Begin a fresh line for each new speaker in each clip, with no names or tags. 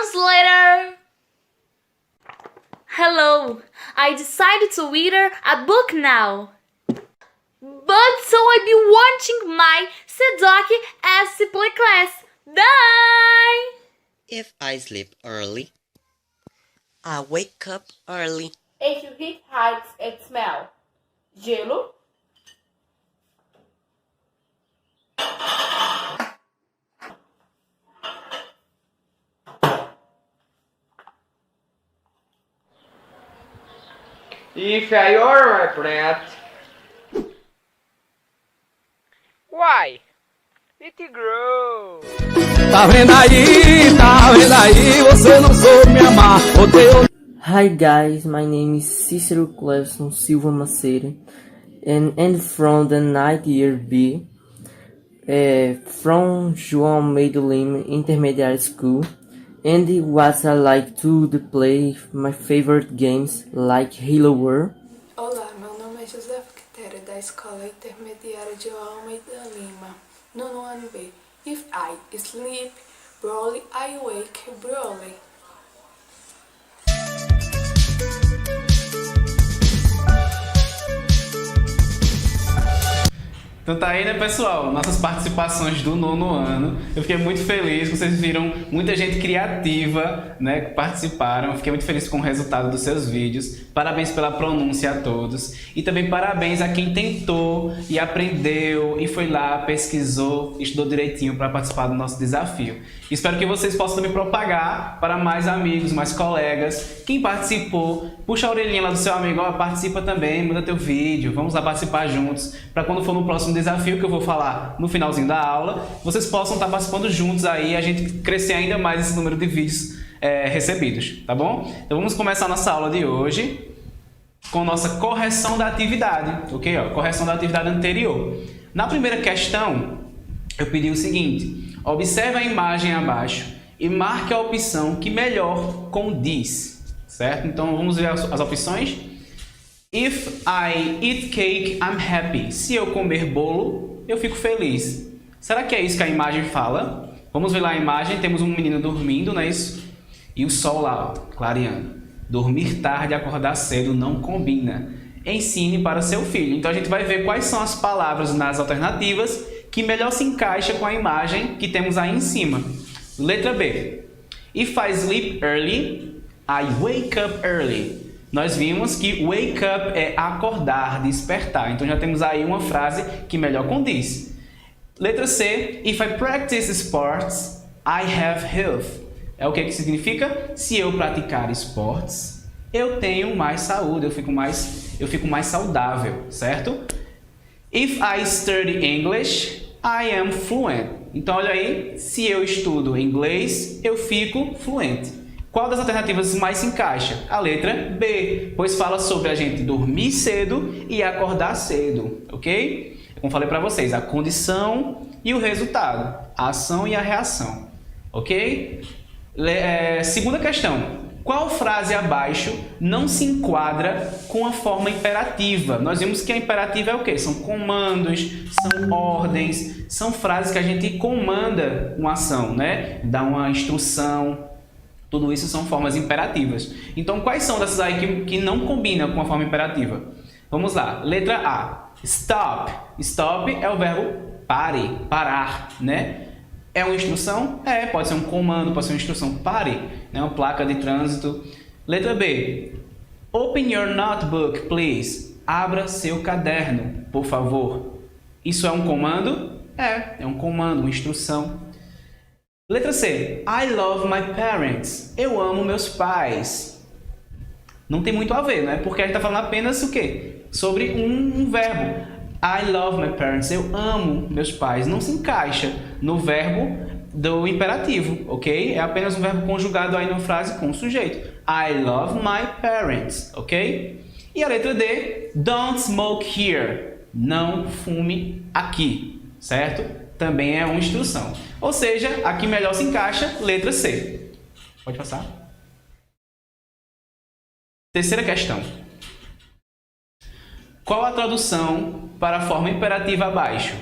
translator. Hello, I decided to read a book now. But so I be watching my Sedoki as play class. Bye!
If I sleep early, I wake up early.
If you hit heights and smell. Gelo.
If I order my plant, why? Let it grow.
Tá vendo aí, você não soube me amar, odeio.
Hi guys, my name is Cícero Clevson Silva Maceira and from the 9th year B from João Almeida Lima Intermediate School, and what I like to play my favorite games like Halo World.
Olá, meu nome é José Quitéria da Escola Intermediária de João Almeida Lima, nono ano B. If I sleep early, I wake early.
Então tá aí, né, pessoal? Nossas participações do nono ano. Eu fiquei muito feliz, vocês viram muita gente criativa, né, que participaram. Eu fiquei muito feliz com o resultado dos seus vídeos. Parabéns pela pronúncia a todos. E também parabéns a quem tentou e aprendeu e foi lá, pesquisou, estudou direitinho para participar do nosso desafio. Espero que vocês possam me propagar para mais amigos, mais colegas. Quem participou, puxa a orelhinha lá do seu amigo, ó, participa também, manda teu vídeo, vamos lá participar juntos, para quando for no próximo desafio que eu vou falar no finalzinho da aula, vocês possam estar participando juntos aí e a gente crescer ainda mais esse número de vídeos recebidos, tá bom? Então vamos começar a nossa aula de hoje com nossa correção da atividade, ok? Ó, correção da atividade anterior. Na primeira questão, eu pedi o seguinte: observe a imagem abaixo e marque a opção que melhor condiz, certo? Então vamos ver as opções. If I eat cake, I'm happy. Se eu comer bolo, eu fico feliz. Será que é isso que a imagem fala? Vamos ver lá a imagem. Temos um menino dormindo, não é isso? E o sol lá, ó, clareando. Dormir tarde e acordar cedo não combina. Ensine para seu filho. Então a gente vai ver quais são as palavras nas alternativas que melhor se encaixa com a imagem que temos aí em cima. Letra B. If I sleep early, I wake up early. Nós vimos que wake up é acordar, despertar. Então já temos aí uma frase que melhor condiz. Letra C. If I practice sports, I have health. É o que significa? Se eu praticar esportes, eu tenho mais saúde, eu fico mais saudável, certo? If I study English, I am fluent. Então olha aí, se eu estudo inglês, eu fico fluente. Qual das alternativas mais se encaixa? A letra B, pois fala sobre a gente dormir cedo e acordar cedo, ok? Como falei para vocês, a condição e o resultado, a ação e a reação, ok? Segunda questão. Qual frase abaixo não se enquadra com a forma imperativa? Nós vimos que a imperativa é o quê? São comandos, são ordens, são frases que a gente comanda uma ação, né? Dá uma instrução. Tudo isso são formas imperativas. Então, quais são dessas aí que não combinam com a forma imperativa? Vamos lá. Letra A. Stop. Stop é o verbo pare, parar, né? É uma instrução? É, pode ser um comando, pode ser uma instrução. Pare, né? Uma placa de trânsito. Letra B. Open your notebook, please. Abra seu caderno, por favor. Isso é um comando? É um comando, uma instrução. Letra C. I love my parents. Eu amo meus pais. Não tem muito a ver, né? Porque a gente está falando apenas o quê? Sobre um verbo. I love my parents. Eu amo meus pais. Não se encaixa no verbo do imperativo, ok? É apenas um verbo conjugado aí na frase com o sujeito. I love my parents, ok? E a letra D. Don't smoke here. Não fume aqui, certo? Também é uma instrução. Ou seja, aqui melhor se encaixa, letra C. Pode passar. Terceira questão. Qual a tradução para a forma imperativa abaixo?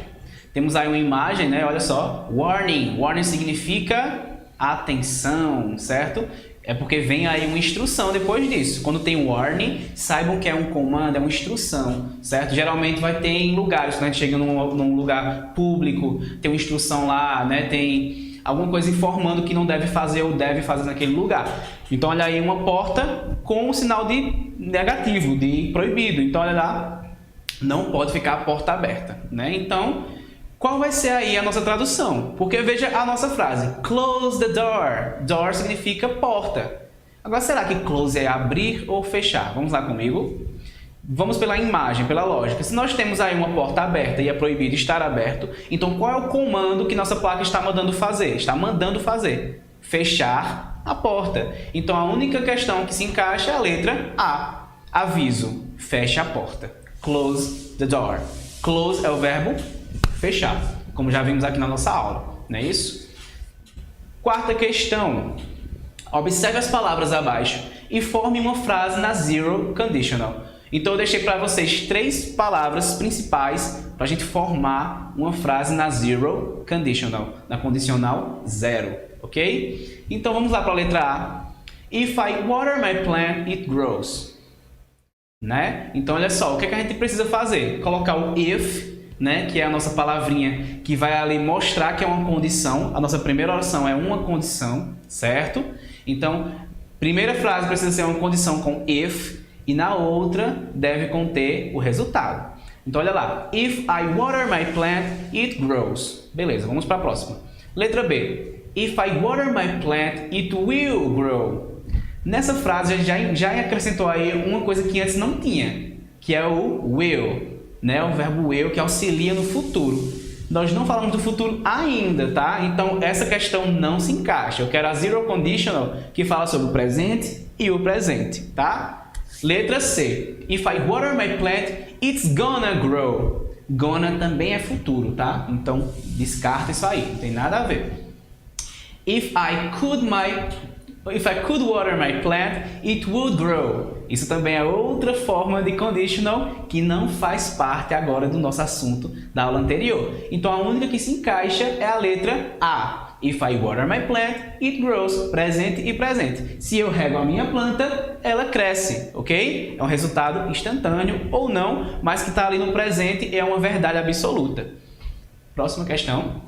Temos aí uma imagem, né? Olha só. Warning. Warning significa atenção, certo? É porque vem aí uma instrução depois disso. Quando tem warning, saibam que é um comando, é uma instrução, certo? Geralmente vai ter em lugares, quando a gente chega num lugar público, tem uma instrução lá, né? Tem alguma coisa informando que não deve fazer ou deve fazer naquele lugar. Então olha aí uma porta com um sinal de negativo, de proibido. Então olha lá, não pode ficar a porta aberta, né? Então, qual vai ser aí a nossa tradução? Porque veja a nossa frase, close the door. Door significa porta. Agora, será que close é abrir ou fechar? Vamos lá comigo? Vamos pela imagem, pela lógica. Se nós temos aí uma porta aberta e é proibido estar aberto, então qual é o comando que nossa placa está mandando fazer? Está mandando fazer fechar a porta. Então a única questão que se encaixa é a letra A. Aviso, feche a porta. Close the door. Close é o verbo fechar, como já vimos aqui na nossa aula, não é isso? Quarta questão. Observe as palavras abaixo e forme uma frase na zero conditional. Então eu deixei para vocês 3 palavras principais para a gente formar uma frase na zero conditional, na condicional 0, ok? Então vamos lá para a letra A. If I water my plant, it grows. Né? Então olha só, o que a gente precisa fazer? Colocar o if, né, que é a nossa palavrinha que vai ali mostrar que é uma condição. A nossa primeira oração é uma condição, certo? Então, primeira frase precisa ser uma condição com if e na outra deve conter o resultado. Então, olha lá. If I water my plant, it grows. Beleza, vamos para a próxima. Letra B. If I water my plant, it will grow. Nessa frase, a gente já acrescentou aí uma coisa que antes não tinha, que é o will. Né, o verbo will que auxilia no futuro. Nós não falamos do futuro ainda, tá? Então essa questão não se encaixa. Eu quero a zero conditional que fala sobre o presente e o presente, tá? Letra C. If I water my plant, it's gonna grow. Gonna também é futuro, tá? Então descarta isso aí, não tem nada a ver. If I could water my plant, it would grow. Isso também é outra forma de conditional que não faz parte agora do nosso assunto da aula anterior. Então a única que se encaixa é a letra A. If I water my plant, it grows. Presente e presente. Se eu rego a minha planta, ela cresce, ok? É um resultado instantâneo ou não, mas que está ali no presente e é uma verdade absoluta. Próxima questão.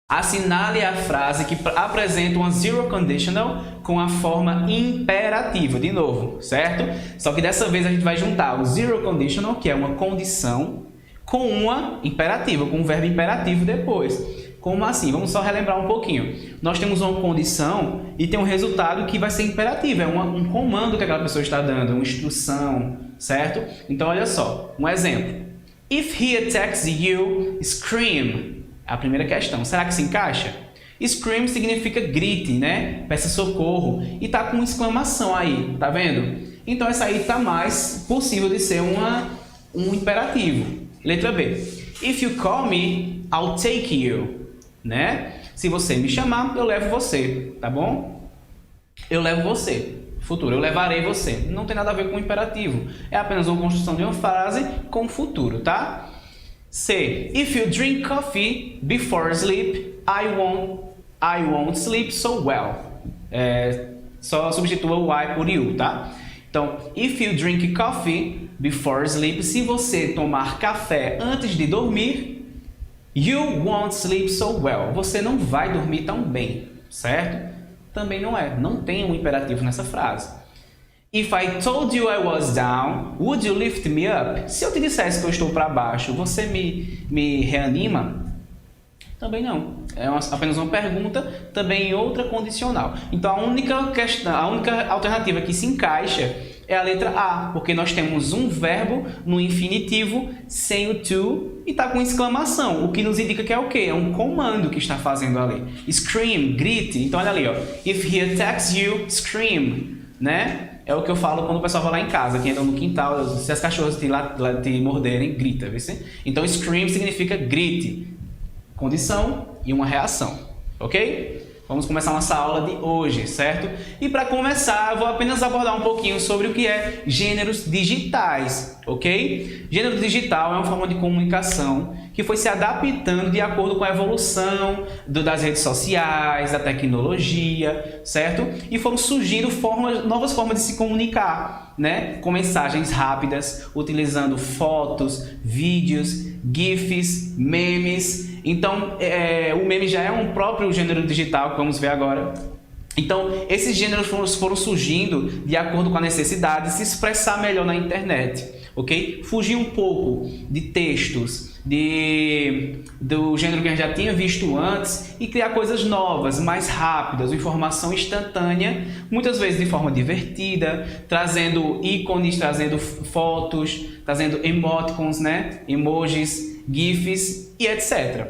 Assinale a frase que apresenta uma zero conditional com a forma imperativa, de novo, certo? Só que dessa vez a gente vai juntar o zero conditional, que é uma condição, com uma imperativa, com um verbo imperativo depois. Como assim? Vamos só relembrar um pouquinho. Nós temos uma condição e tem um resultado que vai ser imperativo, é um comando que aquela pessoa está dando, uma instrução, certo? Então olha só, um exemplo. If he attacks you, scream. A primeira questão, será que se encaixa? Scream significa grite, né? Peça socorro. E tá com exclamação aí, tá vendo? Então essa aí tá mais possível de ser um imperativo. Letra B. If you call me, I'll take you. Né? Se você me chamar, eu levo você, tá bom? Eu levo você. Futuro, eu levarei você. Não tem nada a ver com imperativo. É apenas uma construção de uma frase com futuro, tá? C. If you drink coffee before sleep, I won't sleep so well. Só substitua o I por you, tá? Então, if you drink coffee before sleep, se você tomar café antes de dormir, you won't sleep so well. Você não vai dormir tão bem, certo? Também não tem um imperativo nessa frase. If I told you I was down, would you lift me up? Se eu te dissesse que eu estou para baixo, você me reanima? Também não. É apenas uma pergunta, também em outra condicional. Então a única alternativa que se encaixa é a letra A, porque nós temos um verbo no infinitivo sem o to e está com exclamação, o que nos indica que é o quê? É um comando que está fazendo ali. Scream, grite. Então olha ali, ó. If he attacks you, scream, né? É o que eu falo quando o pessoal vai lá em casa, que entra no quintal, se as cachorras te morderem, grita, viu? Então, scream significa grite, condição e uma reação, ok? Vamos começar nossa aula de hoje, certo? E para começar, eu vou apenas abordar um pouquinho sobre o que é gêneros digitais, ok? Gênero digital é uma forma de comunicação que foi se adaptando de acordo com a evolução das redes sociais, da tecnologia, certo? E foram surgindo novas formas de se comunicar, né? Com mensagens rápidas, utilizando fotos, vídeos, GIFs, memes. Então, o meme já é um próprio gênero digital, que vamos ver agora. Então, esses gêneros foram surgindo de acordo com a necessidade de se expressar melhor na internet, ok? Fugir um pouco de textos, do gênero que a gente já tinha visto antes e criar coisas novas, mais rápidas, informação instantânea, muitas vezes de forma divertida, trazendo ícones, trazendo fotos, trazendo emoticons, né? Emojis, GIFs e etc.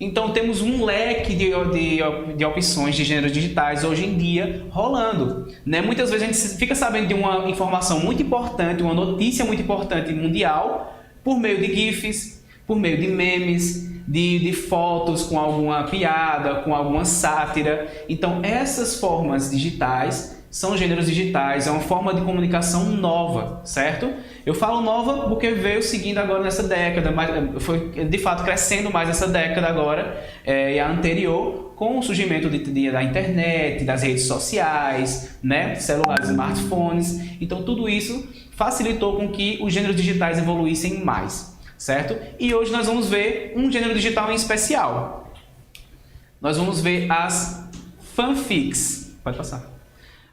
Então temos um leque de opções de gêneros digitais hoje em dia rolando, né? Muitas vezes a gente fica sabendo de uma informação muito importante, uma notícia muito importante mundial, por meio de GIFs, por meio de memes, de fotos com alguma piada, com alguma sátira. Então essas formas digitais são gêneros digitais, é uma forma de comunicação nova, certo? Eu falo nova porque veio seguindo agora nessa década, mas foi de fato crescendo mais essa década agora e a anterior, com o surgimento da internet, das redes sociais, né? Celulares, smartphones. Então tudo isso facilitou com que os gêneros digitais evoluíssem mais, certo? E hoje nós vamos ver um gênero digital em especial. Nós vamos ver as fanfics. Pode passar.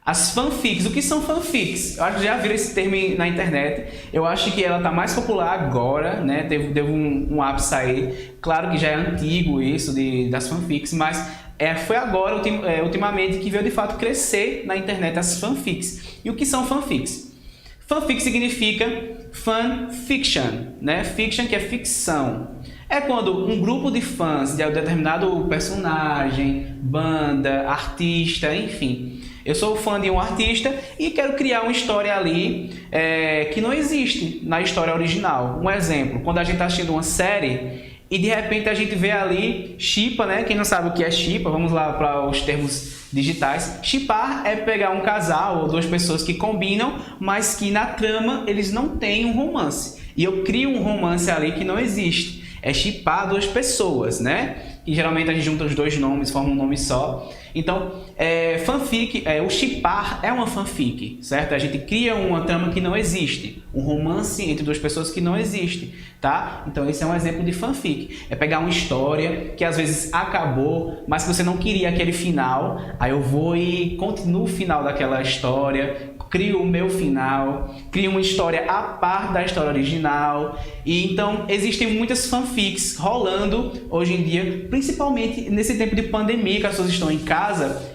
As fanfics. O que são fanfics? Eu acho que já viram esse termo na internet. Eu acho que ela está mais popular agora, né? Teve um ápice aí. Claro que já é antigo isso das fanfics, mas foi agora, ultimamente, que veio de fato crescer na internet as fanfics. E o que são fanfics? Fanfic significa fanfiction, né? Fiction, que é ficção. É quando um grupo de fãs de um determinado personagem, banda, artista, enfim. Eu sou fã de um artista e quero criar uma história ali que não existe na história original. Um exemplo, quando a gente está assistindo uma série e de repente a gente vê ali shippa, né? Quem não sabe o que é shippa, vamos lá para os termos digitais. Shippar é pegar um casal ou duas pessoas que combinam, mas que na trama eles não têm um romance. E eu crio um romance ali que não existe. É shippar duas pessoas, né? E geralmente a gente junta os dois nomes, forma um nome só. Então, fanfic, o shippar é uma fanfic, certo? A gente cria uma trama que não existe, um romance entre duas pessoas que não existe, tá? Então esse é um exemplo de fanfic. É pegar uma história que às vezes acabou, mas que você não queria aquele final, aí eu vou e continuo o final daquela história, crio o meu final, crio uma história a par da história original. E então existem muitas fanfics rolando hoje em dia, principalmente nesse tempo de pandemia, que as pessoas estão em casa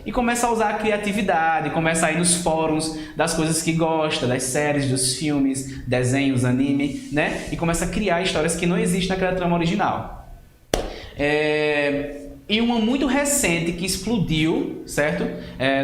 e começam a usar a criatividade, começam a ir nos fóruns das coisas que gosta, das séries, dos filmes, desenhos, anime, né? E começa a criar histórias que não existem naquela trama original. E uma muito recente que explodiu, certo?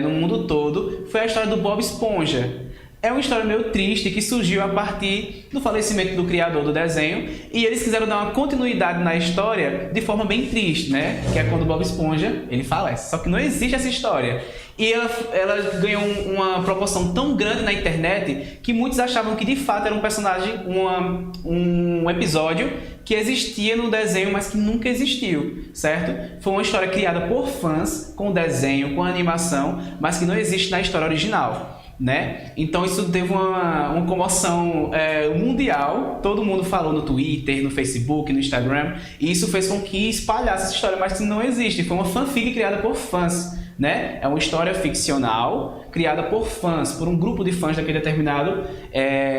No mundo todo, foi a história do Bob Esponja. É uma história meio triste que surgiu a partir do falecimento do criador do desenho e eles quiseram dar uma continuidade na história de forma bem triste, né? Que é quando o Bob Esponja, ele falece. Só que não existe essa história. E ela ganhou uma proporção tão grande na internet que muitos achavam que de fato era um personagem, um episódio que existia no desenho, mas que nunca existiu, certo? Foi uma história criada por fãs, com desenho, com animação, mas que não existe na história original, né? Então isso teve uma comoção mundial, todo mundo falou no Twitter, no Facebook, no Instagram, e isso fez com que espalhasse essa história, mas que não existe. Foi uma fanfic criada por fãs, né? É uma história ficcional criada por fãs, por um grupo de fãs daquele determinado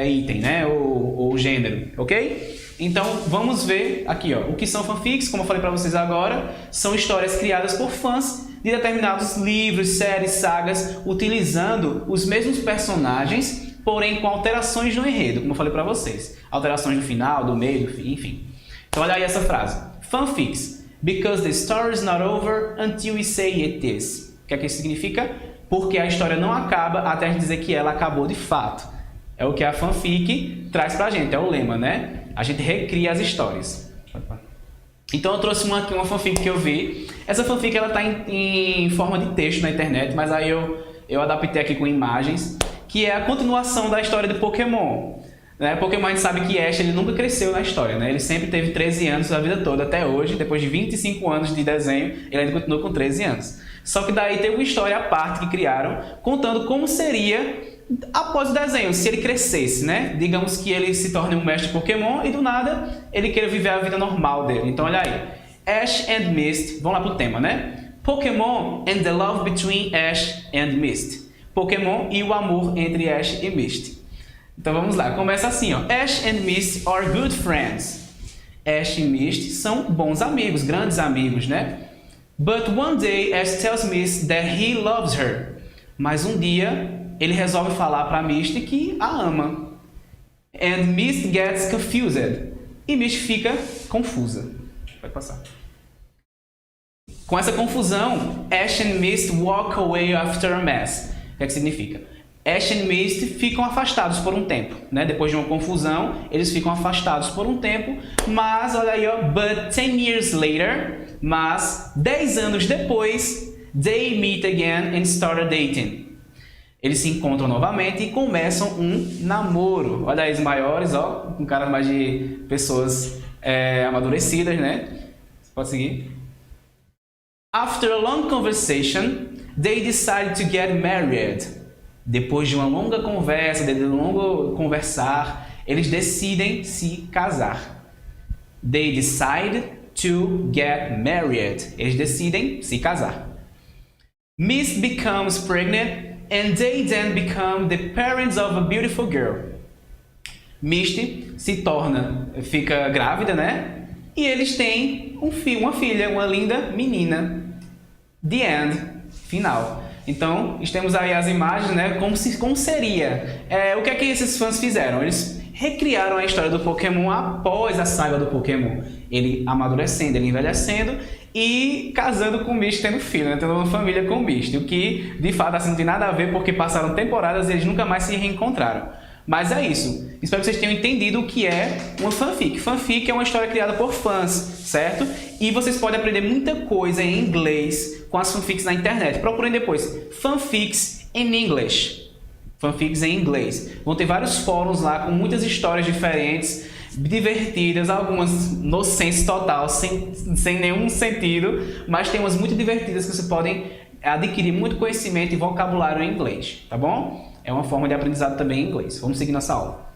item, né? Ou gênero, ok? Então vamos ver aqui, ó, o que são fanfics. Como eu falei para vocês agora, são histórias criadas por fãs de determinados livros, séries, sagas, utilizando os mesmos personagens, porém com alterações no enredo, como eu falei para vocês. Alterações no final, do meio, do fim, enfim. Então olha aí essa frase. Fanfics. Because the story is not over until we say it is. O que é que isso significa? Porque a história não acaba até a gente dizer que ela acabou de fato. É o que a fanfic traz pra gente, é o lema, né? A gente recria as histórias. Então eu trouxe uma fanfic que eu vi. Essa fanfic ela tá em forma de texto na internet, mas aí eu adaptei aqui com imagens, que é a continuação da história de Pokémon. Né? Pokémon a gente sabe que Ash ele nunca cresceu na história, né? Ele sempre teve 13 anos a vida toda, até hoje, depois de 25 anos de desenho, ele ainda continua com 13 anos. Só que daí teve uma história à parte que criaram, contando como seria após o desenho, se ele crescesse, né? Digamos que ele se torne um mestre Pokémon e do nada ele queira viver a vida normal dele. Então olha aí, Ash and Mist, vamos lá pro tema, né? Pokémon and the love between Ash and Mist. Pokémon e o amor entre Ash e Mist. Então vamos lá, começa assim, ó. Ash and Mist are good friends. Ash e Mist são bons amigos, grandes amigos, né? But one day Ash tells Mist that he loves her. Mas um dia ele resolve falar para Mist que a ama. And Mist gets confused. E Mist fica confusa. Pode passar. Com essa confusão, Ash and Mist walk away after a mess. O que é que significa? Ash e Mist ficam afastados por um tempo, né? Depois de uma confusão, eles ficam afastados por um tempo, mas olha aí, ó, but 10 years later, mas 10 anos depois, they meet again and start dating. Eles se encontram novamente e começam um namoro. Olha aí os maiores, ó, com cara mais de pessoas amadurecidas, né? Você pode seguir. After a long conversation, they decide to get married. Depois de uma longa conversa, de um longo conversar, eles decidem se casar. They decide to get married. Eles decidem se casar. Mist becomes pregnant and they then become the parents of a beautiful girl. Mist fica grávida, né? E eles têm uma filha, uma linda menina. The end. Final. Então, temos aí as imagens, né? Como seria. O que é que esses fãs fizeram? Eles recriaram a história do Pokémon após a saga do Pokémon. Ele amadurecendo, ele envelhecendo e casando com o Mist, tendo filho, né? Tendo uma família com o Mist. O que, de fato, assim, não tem nada a ver porque passaram temporadas e eles nunca mais se reencontraram. Mas é isso. Espero que vocês tenham entendido o que é uma fanfic. Fanfic é uma história criada por fãs, certo? E vocês podem aprender muita coisa em inglês com as fanfics na internet. Procurem depois. Fanfics in English. Fanfics em inglês. Vão ter vários fóruns lá com muitas histórias diferentes, divertidas, algumas no sense total, sem nenhum sentido, mas tem umas muito divertidas que vocês podem adquirir muito conhecimento e vocabulário em inglês, tá bom? É uma forma de aprendizado também em inglês. Vamos seguir nossa aula.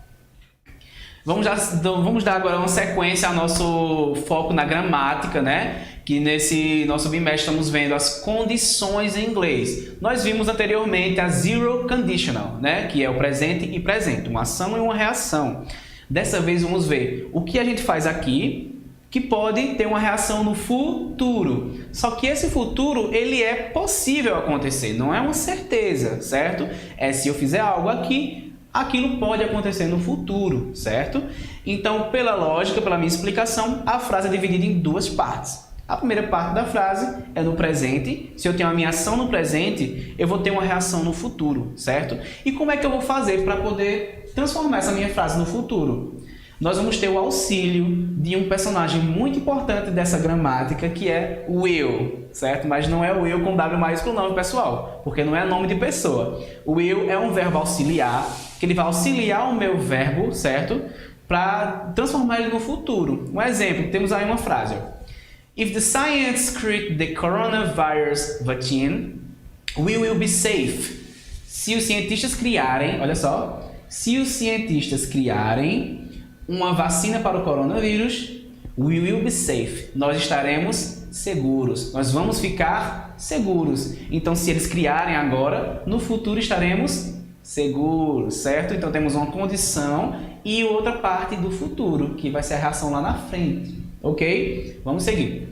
Vamos dar agora uma sequência ao nosso foco na gramática, né? Que nesse nosso bimestre estamos vendo as condições em inglês. Nós vimos anteriormente a zero conditional, né? Que é o presente e presente, uma ação e uma reação. Dessa vez vamos ver o que a gente faz aqui que pode ter uma reação no futuro. Só que esse futuro, ele é possível acontecer, não é uma certeza, certo? Se eu fizer algo aqui, aquilo pode acontecer no futuro, certo? Então, pela lógica, pela minha explicação, a frase é dividida em duas partes. A primeira parte da frase é no presente. Se eu tenho a minha ação no presente, eu vou ter uma reação no futuro, certo? E como é que eu vou fazer para poder transformar essa minha frase no futuro? Nós vamos ter o auxílio de um personagem muito importante dessa gramática, que é o will, certo? Mas não é o will com W maiúsculo não, pessoal, porque não é nome de pessoa. O will é um verbo auxiliar, que ele vai auxiliar o meu verbo, certo? Para transformar ele no futuro. Um exemplo, temos aí uma frase, ó. If the scientists create the coronavirus vaccine, we will be safe. Se os cientistas criarem, olha só, se os cientistas criarem uma vacina para o coronavírus, we will be safe. Nós estaremos seguros. Nós vamos ficar seguros. Então, se eles criarem agora, no futuro estaremos seguros, certo? Então, temos uma condição e outra parte do futuro, que vai ser a reação lá na frente. Ok? Vamos seguir.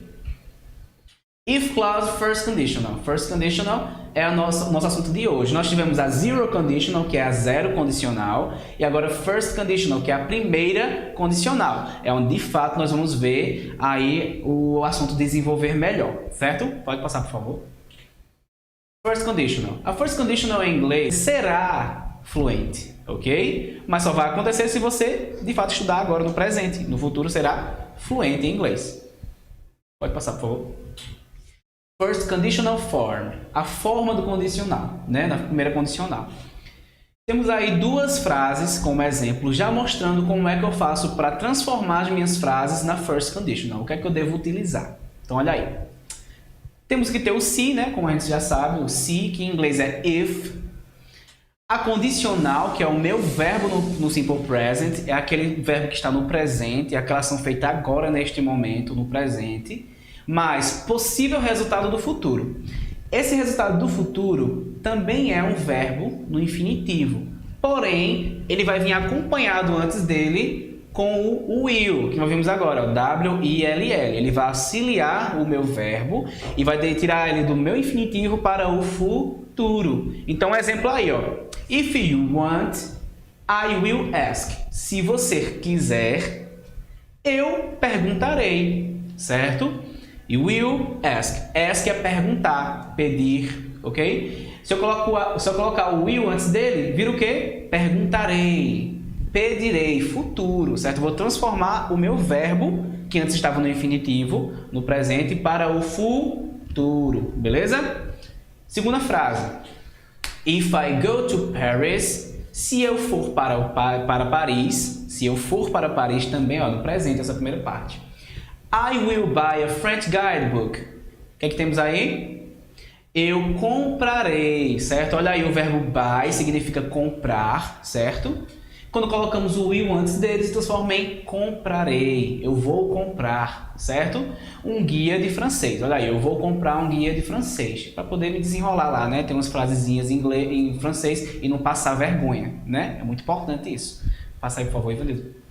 If clause, first conditional. First conditional é o nosso assunto de hoje. Nós tivemos a zero conditional, que é a zero condicional, e agora first conditional, que é a primeira condicional. É onde, de fato, nós vamos ver aí o assunto desenvolver melhor, certo? Pode passar, por favor. First conditional. A first conditional em inglês será fluente, ok? Mas só vai acontecer se você, de fato, estudar agora no presente. No futuro será fluente em inglês. Pode passar, por favor. First conditional form, a forma do condicional, né? Na primeira condicional. Temos aí duas frases como exemplo, já mostrando como é que eu faço para transformar as minhas frases na first conditional. O que é que eu devo utilizar? Então, olha aí. Temos que ter o se, né? Como a gente já sabe, o se, que em inglês é if. A condicional, que é o meu verbo no simple present, é aquele verbo que está no presente, é aquela ação feita agora, neste momento, no presente, mas possível resultado do futuro. Esse resultado do futuro também é um verbo no infinitivo, porém, ele vai vir acompanhado antes dele com o will, que nós vimos agora, o W-I-L-L. Ele vai auxiliar o meu verbo e vai tirar ele do meu infinitivo para o futuro. Então, um exemplo aí, ó. If you want, I will ask. Se você quiser, eu perguntarei, certo? E will ask. Ask é perguntar, pedir, ok? Se eu colocar o will antes dele, vira o quê? Perguntarei, pedirei, futuro, certo? Vou transformar o meu verbo, que antes estava no infinitivo, no presente, para o futuro, beleza? Segunda frase. If I go to Paris, se eu for para Paris, se eu for para Paris também, ó, no presente, essa primeira parte. I will buy a French guidebook. O que é que temos aí? Eu comprarei, certo? Olha aí, o verbo buy significa comprar, certo? Quando colocamos o will antes dele, se transforma em comprarei. Eu vou comprar, certo? Um guia de francês. Olha aí, eu vou comprar um guia de francês. Para poder me desenrolar lá, né? Tem umas frasezinhas em francês e não passar vergonha, né? É muito importante isso. Passa aí, por favor, Ivanildo.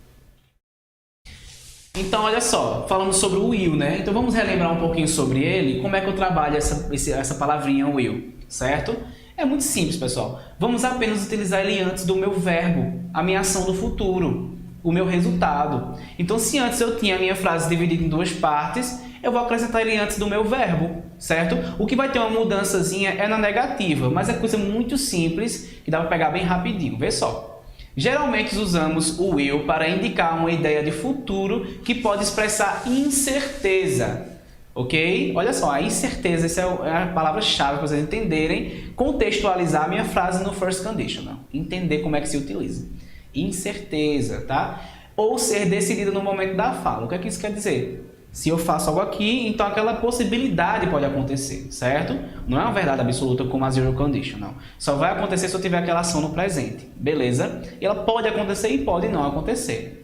Então, olha só, falamos sobre o will, né? Então, vamos relembrar um pouquinho sobre ele. Como é que eu trabalho essa palavrinha will, certo? É muito simples, pessoal. Vamos apenas utilizar ele antes do meu verbo, a minha ação do futuro, o meu resultado. Então, se antes eu tinha a minha frase dividida em duas partes, eu vou acrescentar ele antes do meu verbo, certo? O que vai ter uma mudançazinha é na negativa, mas é coisa muito simples que dá para pegar bem rapidinho. Vê só. Geralmente usamos o will para indicar uma ideia de futuro que pode expressar incerteza. Ok? Olha só, a incerteza, essa é a palavra-chave para vocês entenderem, contextualizar a minha frase no first conditional. Entender como é que se utiliza. Incerteza, tá? Ou ser decidida no momento da fala. O que é que isso quer dizer? Se eu faço algo aqui, então aquela possibilidade pode acontecer, certo? Não é uma verdade absoluta como a zero condition, não. Só vai acontecer se eu tiver aquela ação no presente, beleza? E ela pode acontecer e pode não acontecer.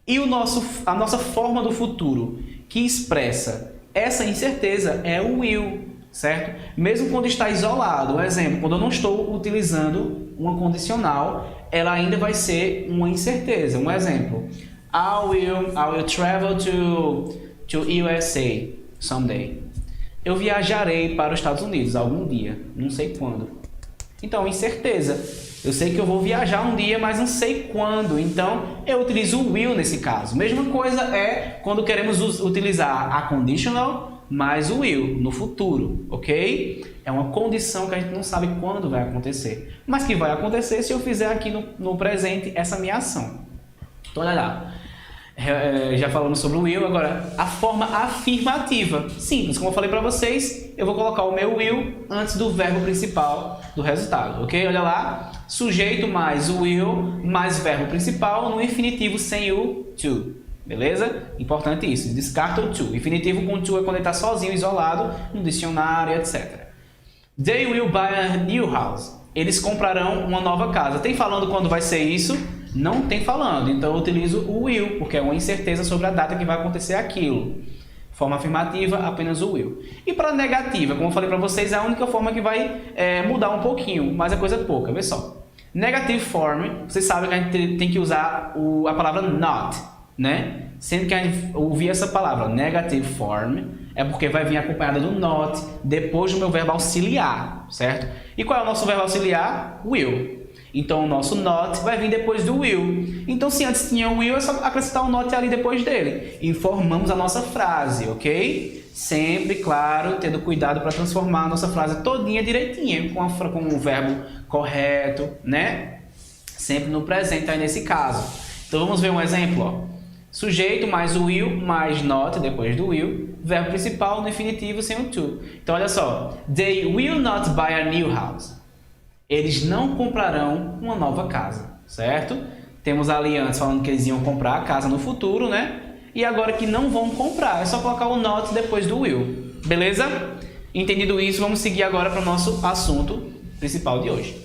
E a nossa forma do futuro que expressa essa incerteza é o will, certo? Mesmo quando está isolado, um exemplo, quando eu não estou utilizando uma condicional, ela ainda vai ser uma incerteza. Um exemplo, I will travel to USA someday. Eu viajarei para os Estados Unidos algum dia, não sei quando. Então, incerteza. Eu sei que eu vou viajar um dia, mas não sei quando. Então, eu utilizo o will nesse caso. Mesma coisa é quando queremos utilizar a conditional mais o will no futuro, ok? É uma condição que a gente não sabe quando vai acontecer, mas que vai acontecer se eu fizer aqui no presente essa minha ação. Então, olha lá. Já falamos sobre o will, agora a forma afirmativa. Simples, como eu falei para vocês, eu vou colocar o meu will antes do verbo principal do resultado, ok? Olha lá, sujeito mais o will mais verbo principal no infinitivo sem o to, beleza? Importante isso, descarta o to. Infinitivo com to é quando ele está sozinho, isolado, no dicionário, etc. They will buy a new house. Eles comprarão uma nova casa. Tem falando quando vai ser isso? Não tem falando, então eu utilizo o will, porque é uma incerteza sobre a data que vai acontecer aquilo. Forma afirmativa, apenas o will. E para negativa, como eu falei para vocês, é a única forma que vai mudar um pouquinho, mas é coisa pouca, vê só. Negative form, vocês sabem que a gente tem que usar a palavra not, né? Sempre que a gente ouvir essa palavra, negative form, é porque vai vir acompanhada do not depois do meu verbo auxiliar, certo? E qual é o nosso verbo auxiliar? Will. Então, o nosso not vai vir depois do will. Então, se antes tinha o will, é só acrescentar o not ali depois dele. E formamos a nossa frase, ok? Sempre, claro, tendo cuidado para transformar a nossa frase todinha direitinha, com o verbo correto, né? Sempre no presente aí nesse caso. Então, vamos ver um exemplo, ó. Sujeito mais o will mais not depois do will. verbo principal no infinitivo sem o to. Então, olha só. They will not buy a new house. Eles não comprarão uma nova casa, certo? Temos ali antes falando que eles iam comprar a casa no futuro, né? E agora que não vão comprar, é só colocar o not depois do will. Beleza? Entendido isso, vamos seguir agora para o nosso assunto principal de hoje.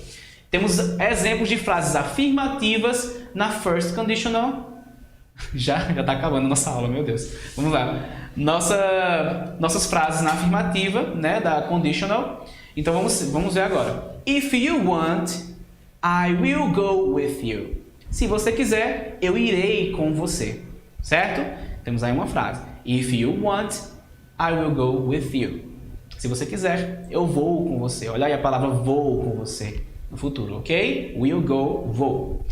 Temos exemplos de frases afirmativas na first conditional. Já está acabando a nossa aula, meu Deus. Vamos lá. Nossas frases na afirmativa, né, da conditional. Então vamos ver agora. If you want, I will go with you. Se você quiser, eu irei com você. Certo? Temos aí uma frase. If you want, I will go with you. Se você quiser, eu vou com você. Olha aí a palavra vou com você no futuro, ok? Will go, vou.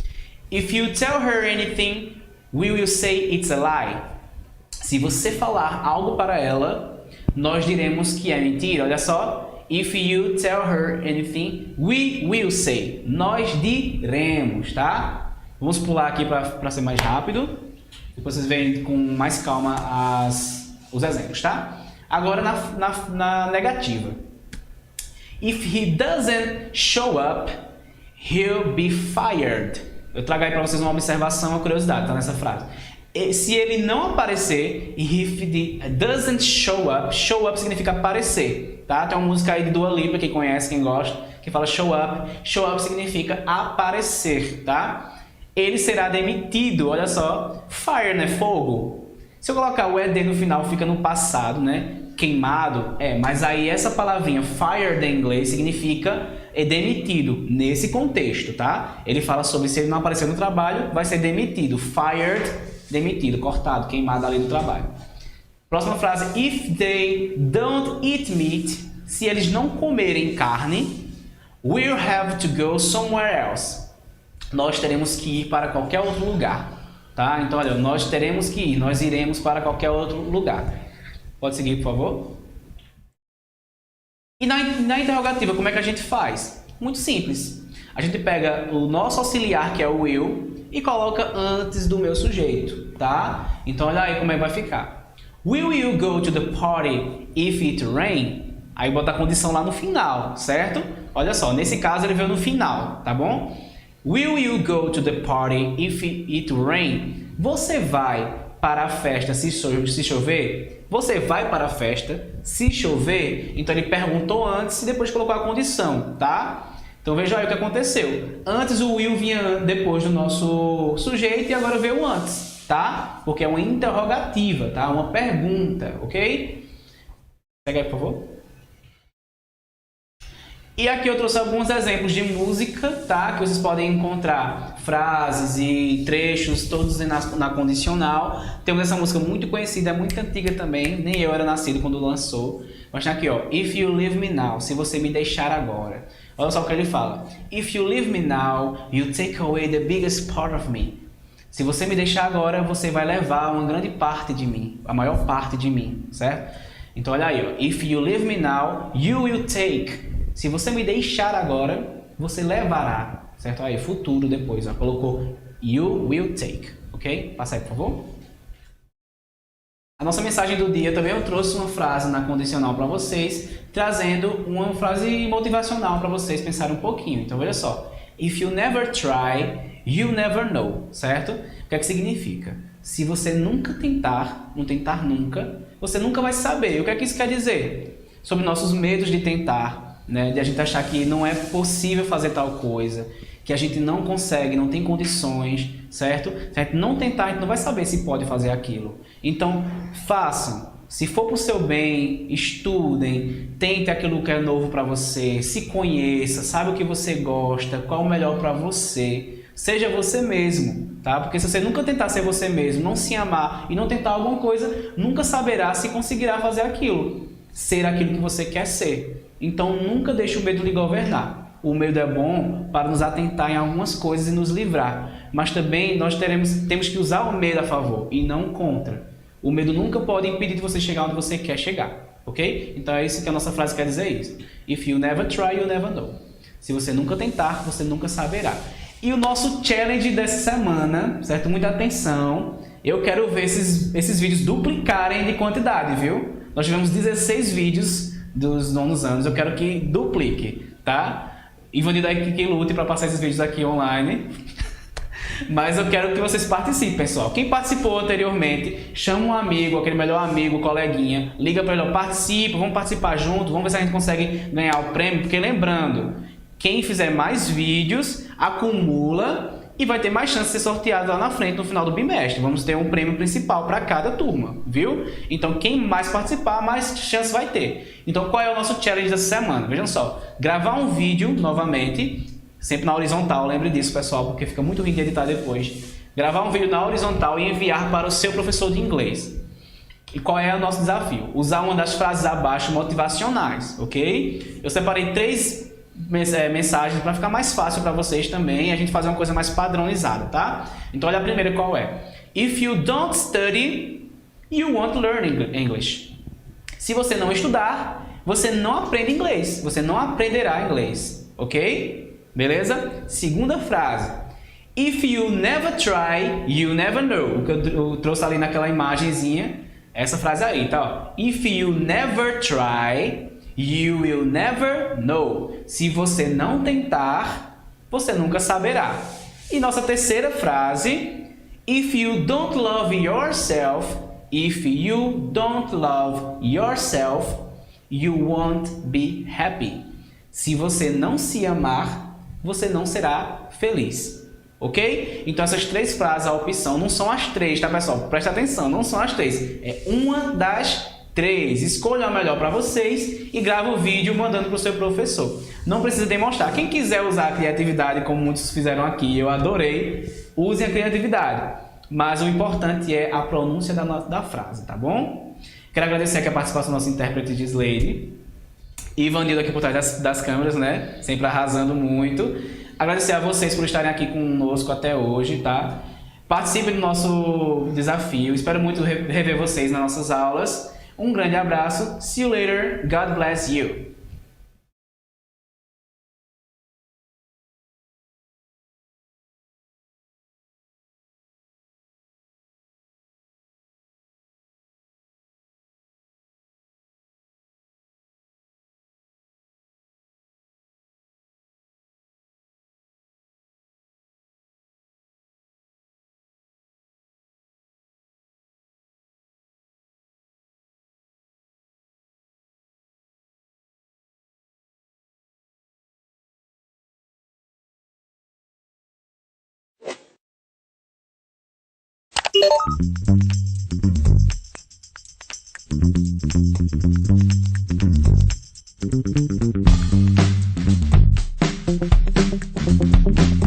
If you tell her anything, we will say it's a lie. Se você falar algo para ela, nós diremos que é mentira. Olha só. If you tell her anything, we will say. Nós diremos, tá? Vamos pular aqui para ser mais rápido. Depois vocês veem com mais calma os exemplos, tá? Agora na negativa. If he doesn't show up, he'll be fired. Eu trago aí para vocês uma observação, uma curiosidade, tá nessa frase. Se ele não aparecer, if he doesn't show up significa aparecer, tá? Tem uma música aí de Dua Lipa, quem conhece, quem gosta, que fala show up significa aparecer, tá? Ele será demitido, olha só, fire, né, fogo. Se eu colocar o ed no final, fica no passado, né, queimado, mas aí essa palavrinha fired em inglês significa demitido, nesse contexto, tá? Ele fala sobre se ele não aparecer no trabalho, vai ser demitido, fired, demitido, cortado, queimado ali do trabalho. Próxima frase, if they don't eat meat, se eles não comerem carne, we'll have to go somewhere else. Nós teremos que ir para qualquer outro lugar, tá? Então, olha, nós teremos que ir, nós iremos para qualquer outro lugar. Pode seguir, por favor. E na interrogativa, como é que a gente faz? Muito simples. A gente pega o nosso auxiliar, que é o will, e coloca antes do meu sujeito, tá? Então, olha aí como é que vai ficar. Will you go to the party if it rain? Aí bota a condição lá no final, certo? Olha só, nesse caso ele veio no final, tá bom? Will you go to the party if it rain? Você vai para a festa se chover? Você vai para a festa se chover? Então ele perguntou antes e depois colocou a condição, tá? Então veja aí o que aconteceu. Antes o will vinha depois do nosso sujeito e agora veio antes, tá? Porque é uma interrogativa, tá? Uma pergunta, ok? Pega aí, por favor. E aqui eu trouxe alguns exemplos de música, tá? Que vocês podem encontrar frases e trechos todos na condicional. Temos essa música muito conhecida, muito antiga também, nem eu era nascido quando lançou. Mas tá aqui, ó, If you leave me now, se você me deixar agora. Olha só o que ele fala. If you leave me now, you take away the biggest part of me. Se você me deixar agora, você vai levar uma grande parte de mim, a maior parte de mim, certo? Então olha aí, ó, If you leave me now, you will take. Se você me deixar agora, você levará, certo? Aí, futuro depois, ó, colocou you will take, ok? Passa aí, por favor. A nossa mensagem do dia também eu trouxe uma frase na condicional para vocês, trazendo uma frase motivacional para vocês pensarem um pouquinho. Então, veja só. If you never try, you never know, certo? O que é que significa? Se você nunca tentar, não tentar nunca, você nunca vai saber. O que é que isso quer dizer? Sobre nossos medos de tentar, né, de a gente achar que não é possível fazer tal coisa, que a gente não consegue, não tem condições, certo? Se a gente não tentar, a gente não vai saber se pode fazer aquilo. Então, façam. Se for para o seu bem, estudem, tente aquilo que é novo para você, se conheça, saiba o que você gosta, qual o melhor para você. Seja você mesmo, tá? Porque se você nunca tentar ser você mesmo, não se amar e não tentar alguma coisa, nunca saberá se conseguirá fazer aquilo, ser aquilo que você quer ser. Então, nunca deixe o medo lhe governar. O medo é bom para nos atentar em algumas coisas e nos livrar. Mas também nós temos que usar o medo a favor e não contra. O medo nunca pode impedir de você chegar onde você quer chegar. Ok? Então, é isso que a nossa frase quer dizer isso. If you never try, you never know. Se você nunca tentar, você nunca saberá. E o nosso challenge dessa semana, certo? Muita atenção. eu quero ver esses vídeos duplicarem de quantidade, viu? Nós tivemos 16 vídeos dos nonos anos, eu quero que duplique, tá? Ivanildo aí que lute para passar esses vídeos aqui online. Mas eu quero que vocês participem, pessoal. Quem participou anteriormente, chama um amigo, aquele melhor amigo, coleguinha, liga para ele, participa, vamos participar junto, vamos ver se a gente consegue ganhar o prêmio, porque lembrando, quem fizer mais vídeos, acumula e vai ter mais chance de ser sorteado lá na frente no final do bimestre. Vamos ter um prêmio principal para cada turma, viu? Então quem mais participar, mais chance vai ter. Então qual é o nosso challenge dessa semana? Vejam só, gravar um vídeo novamente, sempre na horizontal, lembre disso, pessoal, porque fica muito ruim de editar depois. Gravar um vídeo na horizontal e enviar para o seu professor de inglês. E qual é o nosso desafio? Usar uma das frases abaixo motivacionais, ok? Eu separei 3 mensagens para ficar mais fácil para vocês também e a gente fazer uma coisa mais padronizada, tá? Então olha a primeira qual é. If you don't study, you won't learn English. Se você não estudar, você não aprende inglês. Você não aprenderá inglês, ok? Beleza? Segunda frase. If you never try, you never know. O que eu trouxe ali naquela imagenzinha, essa frase aí, tá? Ó. If you never try, you will never know. Se você não tentar, você nunca saberá. E nossa terceira frase. If you don't love yourself, if you don't love yourself, you won't be happy. Se você não se amar, você não será feliz. Ok? Então essas 3 frases, a opção, não são as 3, tá, pessoal? Presta atenção, não são as 3. É uma das 3. Escolha a melhor para vocês e grava o vídeo mandando para o seu professor. Não precisa demonstrar. Quem quiser usar a criatividade, como muitos fizeram aqui, eu adorei, usem a criatividade. Mas o importante é a pronúncia da frase, tá bom? Quero agradecer aqui a participação do nosso intérprete de Slade. E Ivanildo aqui por trás das câmeras, né? Sempre arrasando muito. Agradecer a vocês por estarem aqui conosco até hoje, tá? Participem do nosso desafio. Espero muito rever vocês nas nossas aulas. Um grande abraço. See you later. God bless you.
Thank you.